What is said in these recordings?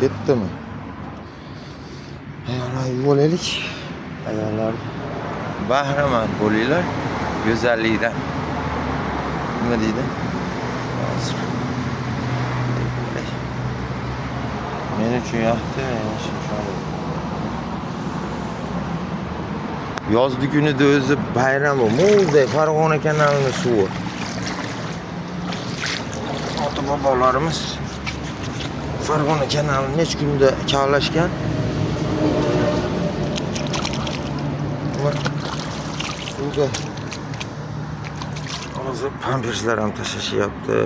Ketdimi? Ayollar bo'laylik. Ayollar bahramand bo'linglar go'zallikdan. Nima deydi? Hozir. Men uchun yoqdi, men uchun shunday. Yozdi kunida o'zi bayram bu. Mo'zday Farg'ona kanalining suvi. Ota-bobolarimiz Farg'ona kanalini necha kunda kavlashgan. Suvga hozir pamperslar ham tashlashyapti.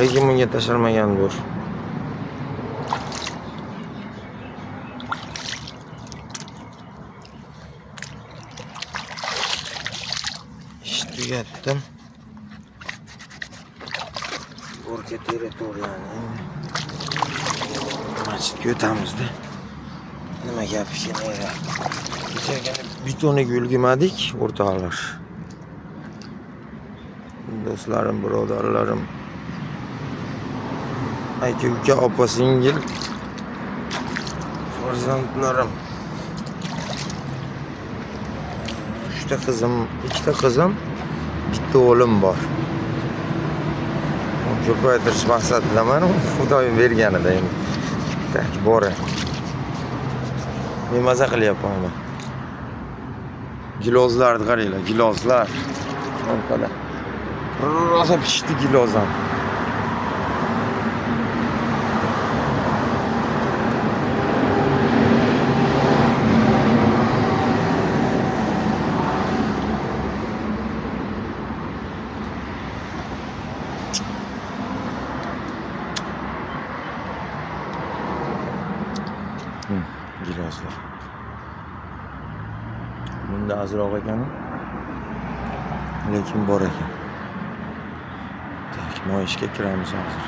Lekin bunga tashlamagandir. Tugatdim. O'rka territoriyani masjidga o'tamizda. Nima gap ekan? Kechagina betoniga ulgurmadik, o'rtoqlar. Do'stlarim, birodarlarim, aka-uka, opa-singil, farzandlarim. 3 ta qizim, 2 ta qizim, bitta o'g'lim bor. Ko'paytirish maqsadidaman, Xudoyim berganida endi. Tak, bora. Men maza qilyapman. Gilozlarni qaranglar, gilozlar. Mana rosa pishdi gilozam. Gilozlar. Bunda azroq ekan, lekin bor ekan. Tak, moyishga kiramiz hozir.